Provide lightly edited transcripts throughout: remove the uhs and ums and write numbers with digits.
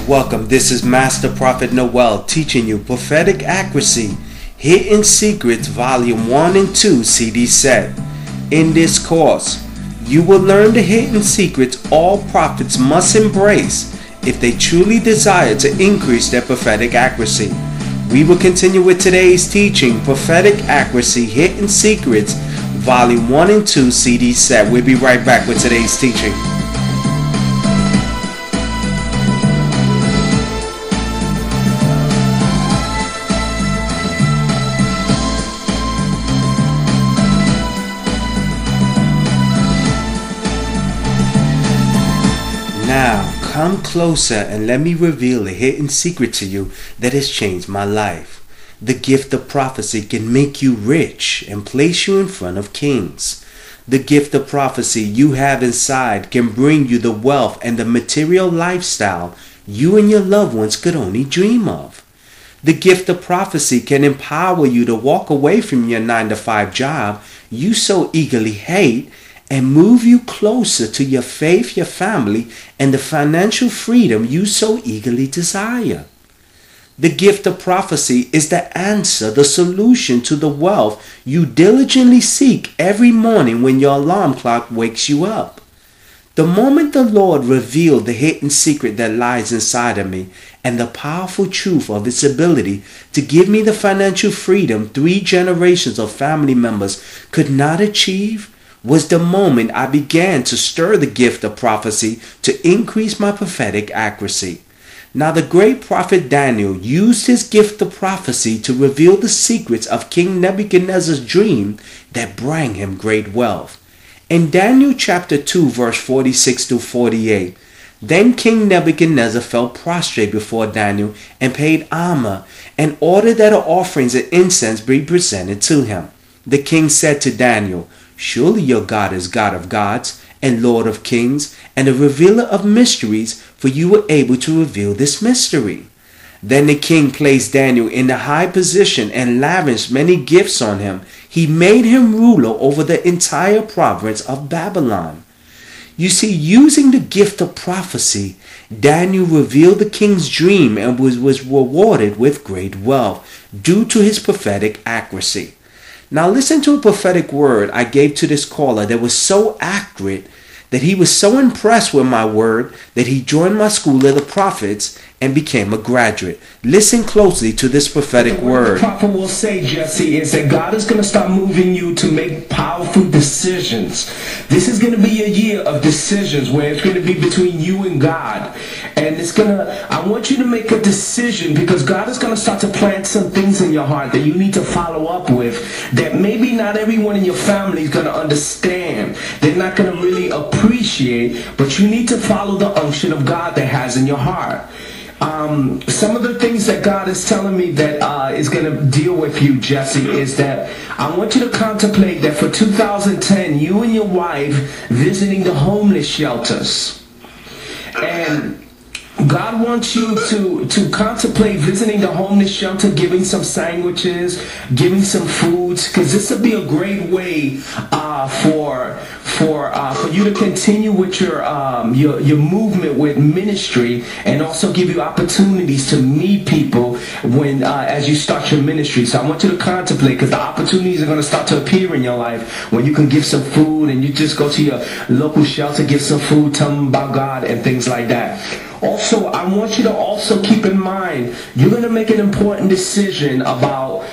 Welcome, this is Master Prophet Noel teaching you Prophetic Accuracy, Hidden Secrets Volume 1 and 2 CD set. In this course, you will learn the hidden secrets all prophets must embrace if they truly desire to increase their prophetic accuracy. We will continue with today's teaching, Prophetic Accuracy, Hidden Secrets Volume 1 and 2 CD set. We'll be right back with today's teaching. Now, come closer and let me reveal a hidden secret to you that has changed my life. The gift of prophecy can make you rich and place you in front of kings. The gift of prophecy you have inside can bring you the wealth and the material lifestyle you and your loved ones could only dream of. The gift of prophecy can empower you to walk away from your 9-to-5 job you so eagerly hate and move you closer to your faith, your family, and the financial freedom you so eagerly desire. The gift of prophecy is the answer, the solution to the wealth you diligently seek every morning when your alarm clock wakes you up. The moment the Lord revealed the hidden secret that lies inside of me and the powerful truth of its ability to give me the financial freedom 3 generations of family members could not achieve, was the moment I began to stir the gift of prophecy to increase my prophetic accuracy. Now the great prophet Daniel used his gift of prophecy to reveal the secrets of King Nebuchadnezzar's dream that brought him great wealth. In Daniel chapter 2 verse 46 to 48, then King Nebuchadnezzar fell prostrate before Daniel and paid honor and ordered that offerings and incense be presented to him. The king said to Daniel, "Surely your God is God of gods and Lord of kings and a revealer of mysteries, for you were able to reveal this mystery." Then the king placed Daniel in a high position and lavished many gifts on him. He made him ruler over the entire province of Babylon. You see, using the gift of prophecy, Daniel revealed the king's dream and was rewarded with great wealth due to his prophetic accuracy. Now listen to a prophetic word I gave to this caller that was so accurate that he was so impressed with my word that he joined my school of the prophets and became a graduate. Listen closely to this prophetic word. The prophet will say, Jesse, is that God is going to start moving you to make powerful decisions. This is going to be a year of decisions where it's going to be between you and God. And I want you to make a decision because God is going to start to plant some things in your heart that you need to follow up with that maybe not everyone in your family is going to understand. They're not going to really appreciate, but you need to follow the unction of God that has in your heart. Some of the things that God is telling me that is going to deal with you, Jesse, is that I want you to contemplate that for 2010, you and your wife visiting the homeless shelters. And God wants you to contemplate visiting the homeless shelter, giving some sandwiches, giving some foods, because this will be a great way for you to continue with your movement with ministry, and also give you opportunities to meet people when as you start your ministry. So I want you to contemplate, because the opportunities are going to start to appear in your life when you can give some food and you just go to your local shelter, give some food, tell them about God and things like that. Also, I want you to also keep in mind, you're going to make an important decision about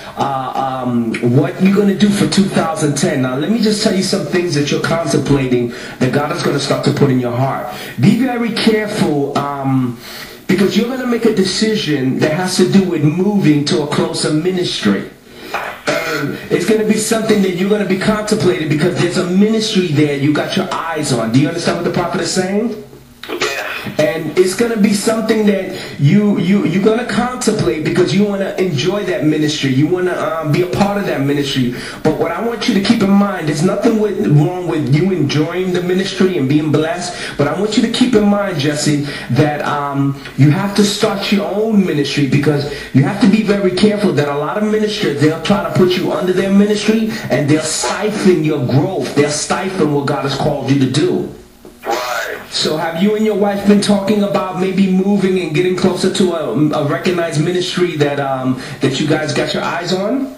what you're going to do for 2010. Now, let me just tell you some things that you're contemplating that God is going to start to put in your heart. Be very careful because you're going to make a decision that has to do with moving to a closer ministry. And it's going to be something that you're going to be contemplating because there's a ministry there you got your eyes on. Do you understand what the prophet is saying? And it's going to be something that you're going to contemplate because you want to enjoy that ministry. You want to be a part of that ministry. But what I want you to keep in mind, there's nothing wrong with you enjoying the ministry and being blessed. But I want you to keep in mind, Jesse, that you have to start your own ministry, because you have to be very careful that a lot of ministers, they'll try to put you under their ministry and they'll stifle your growth. They'll stifle what God has called you to do. So have you and your wife been talking about maybe moving and getting closer to a recognized ministry that that you guys got your eyes on?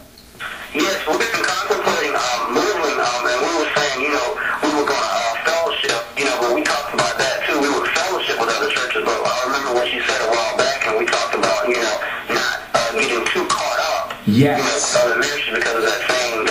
Yes, we've been contemplating moving, and we were saying, we were going to fellowship, but we talked about that too. We would fellowship with other churches, but I remember what she said a while back, and we talked about, not getting too caught up, yes, with other ministry because of that same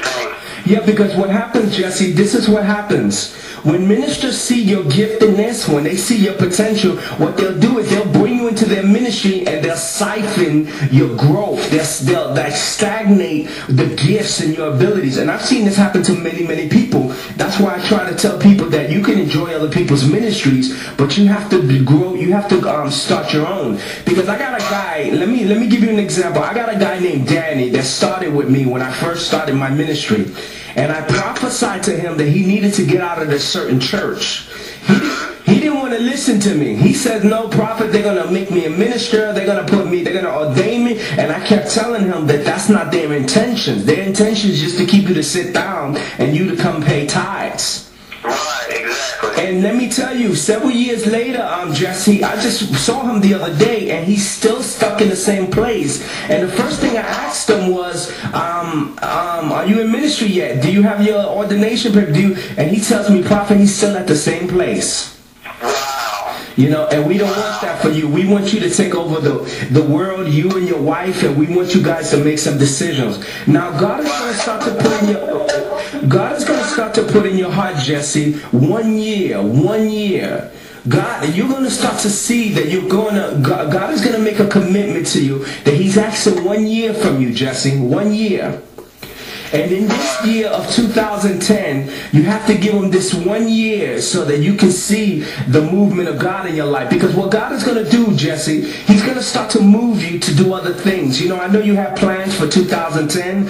thing. Yeah, because what happens, Jesse, this is what happens. When ministers see your giftedness, when they see your potential, what they'll do is they'll bring you into their ministry and they'll siphon your growth. They'll stagnate the gifts and your abilities. And I've seen this happen to many, many people. That's why I try to tell people that you can enjoy other people's ministries, but you have to grow. You have to start your own. Because I got a guy. Let me give you an example. I got a guy named Danny that started with me when I first started my ministry. And I prophesied to him that he needed to get out of this certain church. He didn't want to listen to me. He said, no, prophet, they're going to make me a minister. They're going to ordain me. And I kept telling him that that's not their intentions. Their intention is just to keep you to sit down and you to come pay tithes. Right, exactly. And let me tell you, several years later, Jesse, I just saw him the other day, and he's still stuck in the same place. And the first thing I asked him was, are you in ministry yet? Do you have your ordination paper? And he tells me, prophet, he's still at the same place. Wow. And we don't want that for you. We want you to take over the world, you and your wife, and we want you guys to make some decisions. Now, God is going to start to put in your heart, Jesse, 1 year. God, you're going to start to see that God is going to make a commitment to you that he's asking 1 year from you, Jesse, 1 year. And in this year of 2010, you have to give him this 1 year so that you can see the movement of God in your life. Because what God is going to do, Jesse, he's going to start to move you to do other things. I know you have plans for 2010.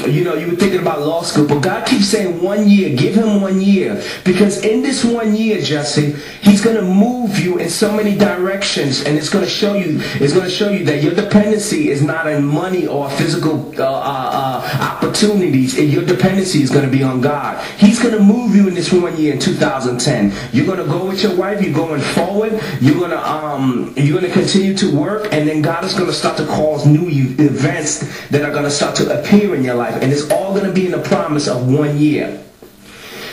You were thinking about law school, but God keeps saying 1 year. Give him 1 year. Because in this 1 year, Jesse, he's going to move you in so many directions, and it's going to show you that your dependency is not in money or physical opportunities, and your dependency is going to be on God. He's going to move you in this 1 year in 2010. You're going to go with your wife. You're going forward. You're going to continue to work, and then God is going to start to cause new events that are going to start to appear in your life, and it's all going to be in the promise of 1 year.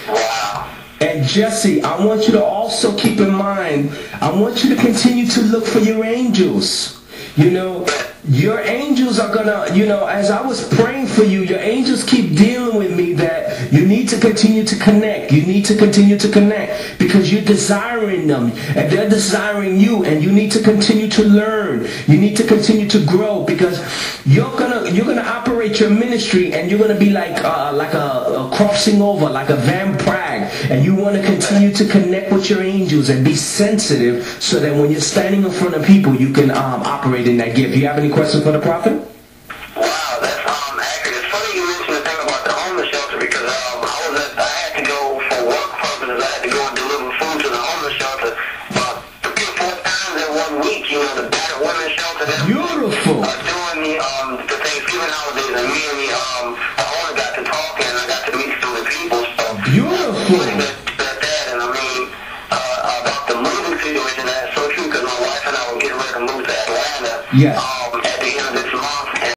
Wow. And Jesse, I want you to also keep in mind, I want you to continue to look for your angels. Your angels are gonna, as I was praying for you, your angels keep dealing with me that you need to continue to connect. You need to continue to connect because you're desiring them and they're desiring you, and you need to continue to learn. You need to continue to grow because you're gonna operate your ministry, and you're gonna be like a crossing over, like a Van Prague, and you want to continue to connect with your angels and be sensitive so that when you're standing in front of people, you can operate in that gift. Do you have any questions for the prophet? Wow, that's accurate. It's funny you mentioned the thing about the homeless shelter because I had to go for work purposes. I had to go and deliver food to the homeless shelter about 3 or 4 times in 1 week. The battered women's shelter. Beautiful. During the Thanksgiving holidays, and me and the owner got to talking, and I got to meet some of the people. So beautiful. And about the moving situation, that's so true because my wife and I were getting ready to move to Atlanta. Yes.